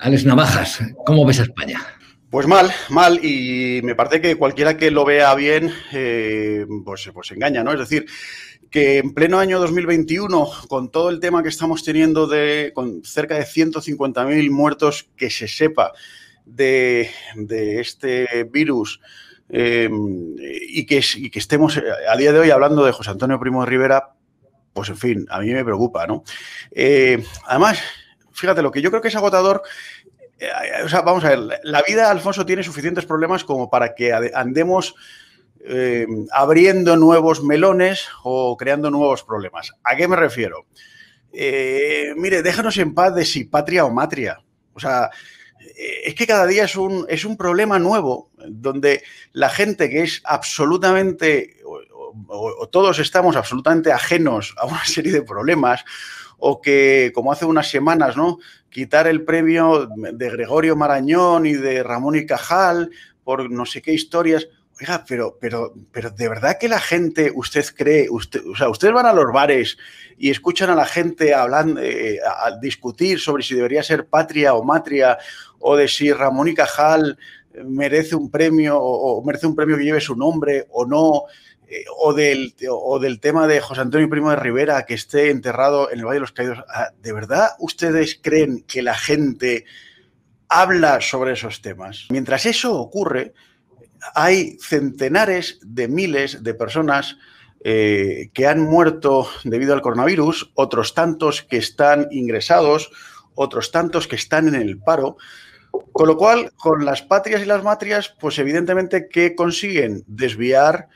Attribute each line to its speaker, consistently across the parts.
Speaker 1: Alex Navajas, ¿cómo ves a España?
Speaker 2: Pues mal, y me parece que cualquiera que lo vea bien, pues engaña, ¿no? Es decir, que en pleno año 2021, con todo el tema que estamos teniendo con cerca de 150.000 muertos que se sepa de este virus, y que estemos a día de hoy hablando de José Antonio Primo de Rivera, pues en fin, a mí me preocupa, ¿no? Además, fíjate, lo que yo creo que es agotador. O sea, vamos a ver, la vida, Alfonso, tiene suficientes problemas como para que andemos abriendo nuevos melones o creando nuevos problemas. ¿A qué me refiero? Mire, déjanos en paz de si patria o matria. O sea, es que cada día es un problema nuevo, donde la gente que es absolutamente, o todos estamos absolutamente ajenos a una serie de problemas, o que, como hace unas semanas, ¿no?, quitar el premio de Gregorio Marañón y de Ramón y Cajal por no sé qué historias. Oiga, pero de verdad que la gente, usted cree, o sea, ustedes van a los bares y escuchan a la gente hablando, a discutir sobre si debería ser patria o matria, o de si Ramón y Cajal merece un premio o merece un premio que lleve su nombre o no, o del tema de José Antonio Primo de Rivera, que esté enterrado en el Valle de los Caídos. ¿De verdad ustedes creen que la gente habla sobre esos temas? Mientras eso ocurre, hay centenares de miles de personas que han muerto debido al coronavirus, otros tantos que están ingresados, otros tantos que están en el paro. Con lo cual, con las patrias y las matrias, pues evidentemente, ¿qué consiguen? Desviar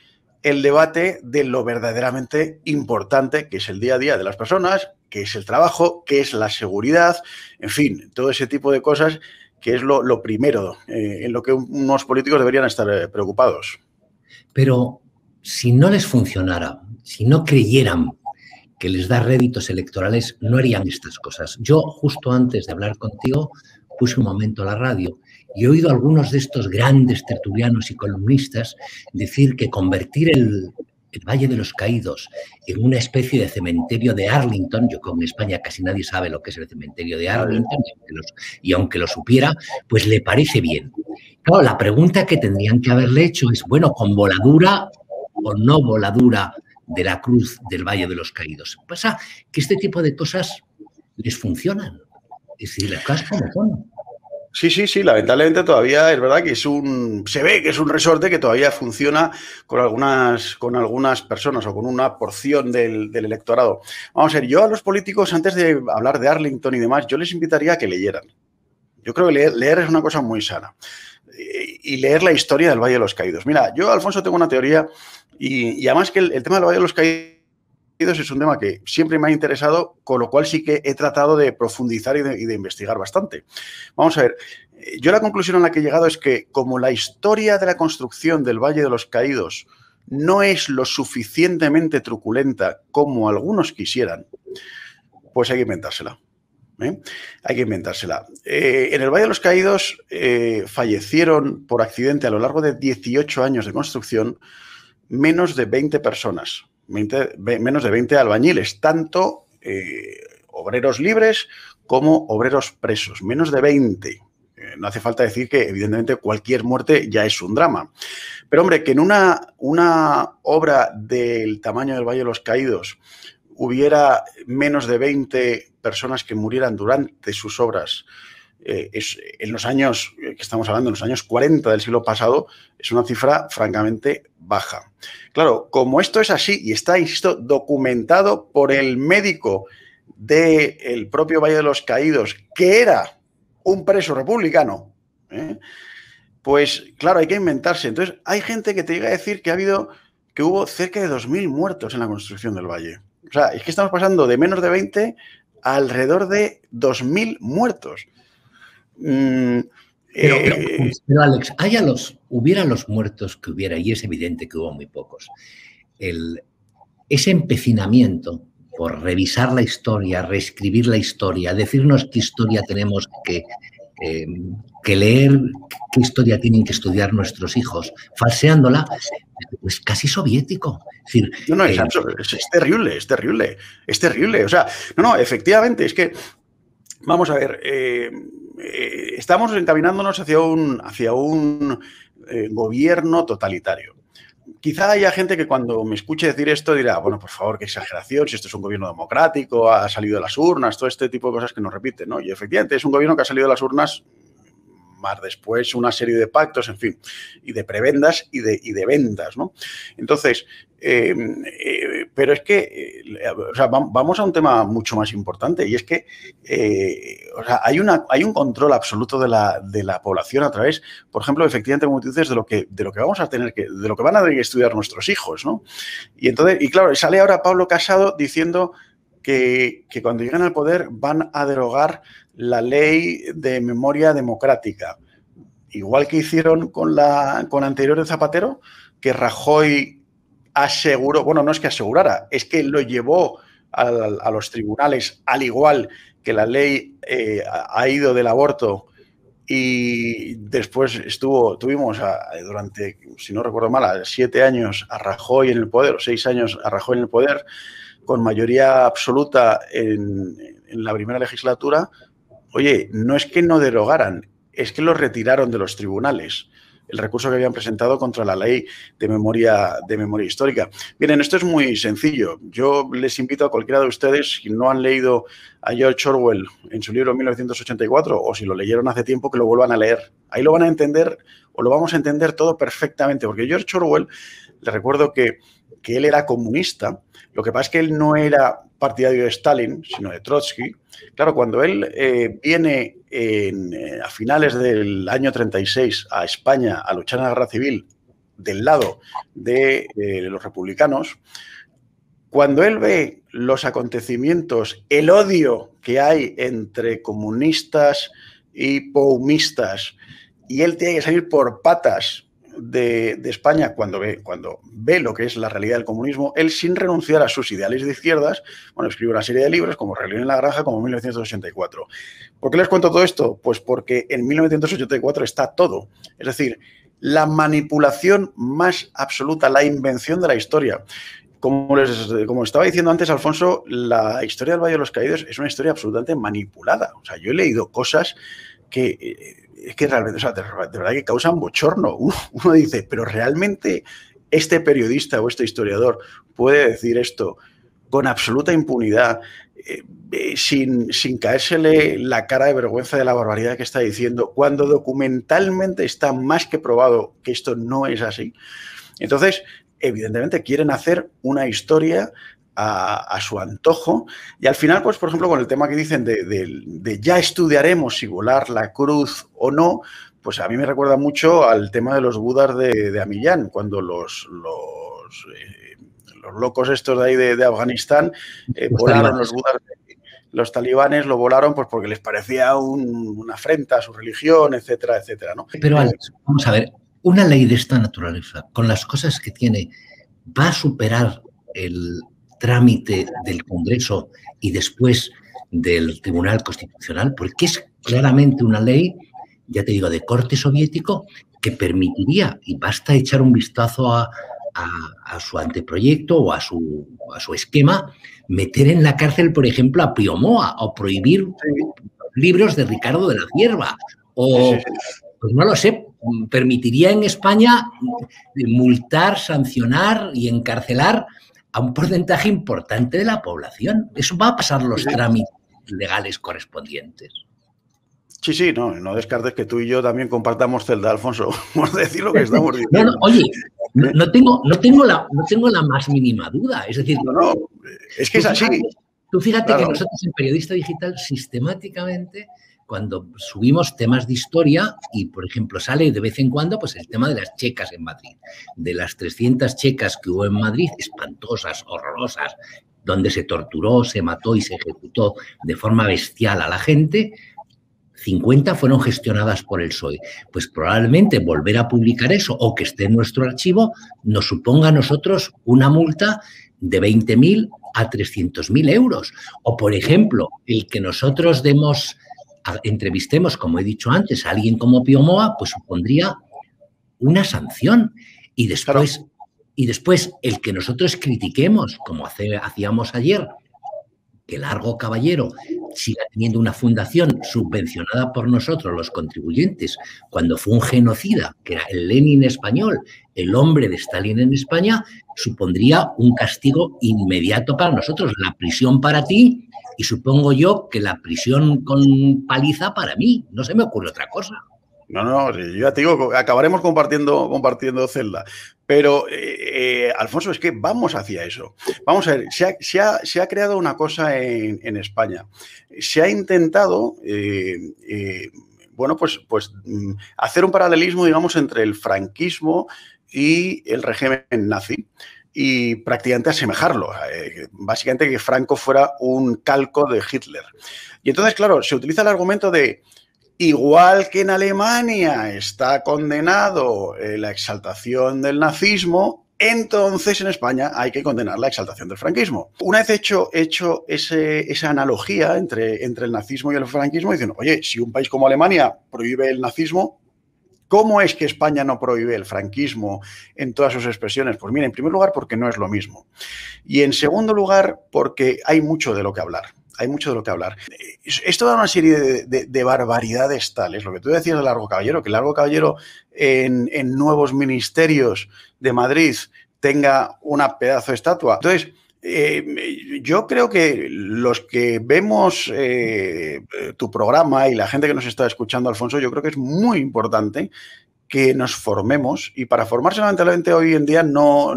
Speaker 2: el debate de lo verdaderamente importante, que es el día a día de las personas, que es el trabajo, que es la seguridad, en fin, todo ese tipo de cosas, que es lo primero en lo que unos políticos deberían estar preocupados.
Speaker 1: Pero si no les funcionara, si no creyeran que les da réditos electorales, no harían estas cosas. Yo, justo antes de hablar contigo, puse un momento la radio y he oído a algunos de estos grandes tertulianos y columnistas decir que convertir el Valle de los Caídos en una especie de cementerio de Arlington, yo creo que en España casi nadie sabe lo que es el cementerio de Arlington, y aunque lo supiera, pues le parece bien. Claro, la pregunta que tendrían que haberle hecho es, bueno, ¿con voladura o no voladura de la cruz del Valle de los Caídos? Pasa que este tipo de cosas les funcionan. Es decir, las cosas como son.
Speaker 2: Sí, lamentablemente todavía es verdad que se ve que es un resorte que todavía funciona con algunas personas o con una porción del electorado. Vamos a ver, yo a los políticos, antes de hablar de Arlington y demás, yo les invitaría a que leyeran. Yo creo que leer es una cosa muy sana. Y leer la historia del Valle de los Caídos. Mira, yo, Alfonso, tengo una teoría y además que el tema del Valle de los Caídos es un tema que siempre me ha interesado, con lo cual sí que he tratado de profundizar y de investigar bastante. Vamos a ver, yo la conclusión a la que he llegado es que como la historia de la construcción del Valle de los Caídos no es lo suficientemente truculenta como algunos quisieran, pues hay que inventársela. Hay que inventársela. En el Valle de los Caídos fallecieron por accidente a lo largo de 18 años de construcción menos de 20 personas. Menos de 20 albañiles, tanto obreros libres como obreros presos, menos de 20. No hace falta decir que, evidentemente, cualquier muerte ya es un drama. Pero, hombre, que en una obra del tamaño del Valle de los Caídos hubiera menos de 20 personas que murieran durante sus obras, en los años que estamos hablando, en los años 40 del siglo pasado, es una cifra francamente baja. Claro, como esto es así y está, insisto, documentado por el médico del propio Valle de los Caídos, que era un preso republicano, pues claro, hay que inventarse. Entonces, hay gente que te llega a decir que hubo cerca de 2.000 muertos en la construcción del Valle. O sea, es que estamos pasando de menos de 20 a alrededor de 2.000 muertos.
Speaker 1: Pero Alex, hubiera los muertos que hubiera, y es evidente que hubo muy pocos, ese empecinamiento por revisar la historia, reescribir la historia, decirnos qué historia tenemos que leer, qué historia tienen que estudiar nuestros hijos, falseándola, pues casi soviético. Es decir,
Speaker 2: es terrible, es terrible, es terrible. O sea, no, efectivamente, es que, vamos a ver, estamos encaminándonos hacia un gobierno totalitario. Quizá haya gente que cuando me escuche decir esto dirá, bueno, por favor, qué exageración, si esto es un gobierno democrático, ha salido de las urnas, todo este tipo de cosas que nos repiten, ¿no? Y efectivamente es un gobierno que ha salido de las urnas, más después una serie de pactos, en fin, y de prebendas y de ventas, ¿no? Entonces, pero es que, o sea, vamos a un tema mucho más importante, y es que o sea, hay un control absoluto de la población a través, por ejemplo, efectivamente, como tú dices, de lo que vamos a tener que, de lo que van a tener que estudiar nuestros hijos, ¿no? Y entonces, y claro, sale ahora Pablo Casado diciendo que cuando lleguen al poder van a derogar la ley de memoria democrática. Igual que hicieron con la anterior de Zapatero, que Rajoy aseguró, bueno, no es que asegurara, es que lo llevó a los tribunales, al igual que la ley ha ido del aborto, y después tuvimos durante, si no recuerdo mal, 7 años a Rajoy en el poder, o 6 años a Rajoy en el poder, con mayoría absoluta en la primera legislatura. Oye, no es que no derogaran, es que lo retiraron de los tribunales, el recurso que habían presentado contra la ley de memoria histórica. Miren, esto es muy sencillo. Yo les invito a cualquiera de ustedes, si no han leído a George Orwell en su libro 1984, o si lo leyeron hace tiempo, que lo vuelvan a leer. Ahí lo van a entender, o lo vamos a entender todo perfectamente, porque George Orwell, les recuerdo que él era comunista. Lo que pasa es que él no era partidario de Stalin, sino de Trotsky. Claro, cuando él viene a finales del año 36 a España a luchar en la guerra civil del lado de los republicanos, cuando él ve los acontecimientos, el odio que hay entre comunistas y paumistas, y él tiene que salir por patas de España cuando ve lo que es la realidad del comunismo, él, sin renunciar a sus ideales de izquierdas, bueno, escribe una serie de libros como Rebelión en la Granja, como 1984. ¿Por qué les cuento todo esto? Pues porque en 1984 está todo. Es decir, la manipulación más absoluta, la invención de la historia. Como estaba diciendo antes, Alfonso, la historia del Valle de los Caídos es una historia absolutamente manipulada. O sea, yo he leído cosas que realmente, o sea, de verdad que causan bochorno. Uno dice, pero ¿realmente este periodista o este historiador puede decir esto con absoluta impunidad, sin caérsele la cara de vergüenza de la barbaridad que está diciendo, cuando documentalmente está más que probado que esto no es así? Entonces, evidentemente quieren hacer una historia a su antojo, y al final, pues, por ejemplo, con el tema que dicen de ya estudiaremos si volar la cruz o no, pues a mí me recuerda mucho al tema de los budas de Amillán, cuando los locos estos de ahí de Afganistán volaron los budas, los talibanes lo volaron pues porque les parecía una afrenta a su religión, etcétera, etcétera, ¿no?
Speaker 1: Pero Alex, vamos a ver, una ley de esta naturaleza, con las cosas que tiene, ¿va a superar el trámite del Congreso y después del Tribunal Constitucional? Porque es claramente una ley, ya te digo, de corte soviético, que permitiría, y basta echar un vistazo a su anteproyecto o a su esquema, meter en la cárcel, por ejemplo, a Piomoa, o prohibir libros de Ricardo de la Cierva, o, pues no lo sé, permitiría en España multar, sancionar y encarcelar a un porcentaje importante de la población. Eso va a pasar los trámites legales correspondientes.
Speaker 2: Sí, no descartes que tú y yo también compartamos celda, Alfonso, por decir lo que estamos diciendo.
Speaker 1: No, oye, no tengo la más mínima duda. Es decir,
Speaker 2: es que es así.
Speaker 1: Tú fíjate claro, que nosotros en Periodista Digital sistemáticamente, cuando subimos temas de historia, y por ejemplo sale de vez en cuando pues el tema de las checas en Madrid, de las 300 checas que hubo en Madrid, espantosas, horrorosas, donde se torturó, se mató y se ejecutó de forma bestial a la gente, 50 fueron gestionadas por el PSOE. Pues probablemente volver a publicar eso o que esté en nuestro archivo nos suponga a nosotros una multa de 20.000 a 300.000 euros. O, por ejemplo, el que nosotros entrevistemos, como he dicho antes, a alguien como Piomoa, pues supondría una sanción. Y después el que nosotros critiquemos, como hacíamos ayer, que Largo Caballero siga teniendo una fundación subvencionada por nosotros, los contribuyentes, cuando fue un genocida, que era el Lenin español, el hombre de Stalin en España, supondría un castigo inmediato para nosotros, la prisión para ti y supongo yo que la prisión con paliza para mí. No se me ocurre otra cosa.
Speaker 2: No, yo ya te digo, acabaremos compartiendo celda. Pero, Alfonso, es que vamos hacia eso. Vamos a ver, se ha creado una cosa en España. Se ha intentado, bueno, pues hacer un paralelismo, digamos, entre el franquismo y el régimen nazi y prácticamente asemejarlo. Básicamente que Franco fuera un calco de Hitler. Y entonces, claro, se utiliza el argumento de igual que en Alemania está condenado la exaltación del nazismo, entonces en España hay que condenar la exaltación del franquismo. Una vez hecho esa analogía entre el nazismo y el franquismo, dicen, oye, si un país como Alemania prohíbe el nazismo, ¿cómo es que España no prohíbe el franquismo en todas sus expresiones? Pues mira, en primer lugar, porque no es lo mismo. Y en segundo lugar, porque hay mucho de lo que hablar. Hay mucho de lo que hablar. Esto da una serie de barbaridades tales. Lo que tú decías de Largo Caballero, que Largo Caballero en nuevos ministerios de Madrid tenga una pedazo de estatua. Entonces, yo creo que los que vemos tu programa y la gente que nos está escuchando, Alfonso, yo creo que es muy importante que nos formemos, y para formarse lamentablemente hoy en día no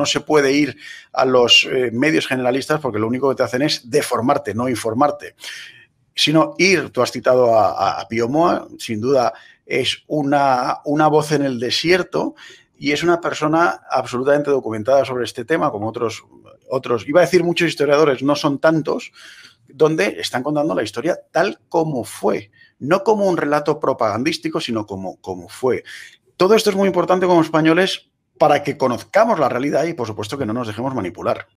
Speaker 2: se puede ir a los medios generalistas, porque lo único que te hacen es deformarte, no informarte, sino ir. Tú has citado a Pío Moa, sin duda es una voz en el desierto y es una persona absolutamente documentada sobre este tema, como otros, iba a decir muchos historiadores, no son tantos, donde están contando la historia tal como fue. No como un relato propagandístico, sino como fue. Todo esto es muy importante como españoles para que conozcamos la realidad y, por supuesto, que no nos dejemos manipular.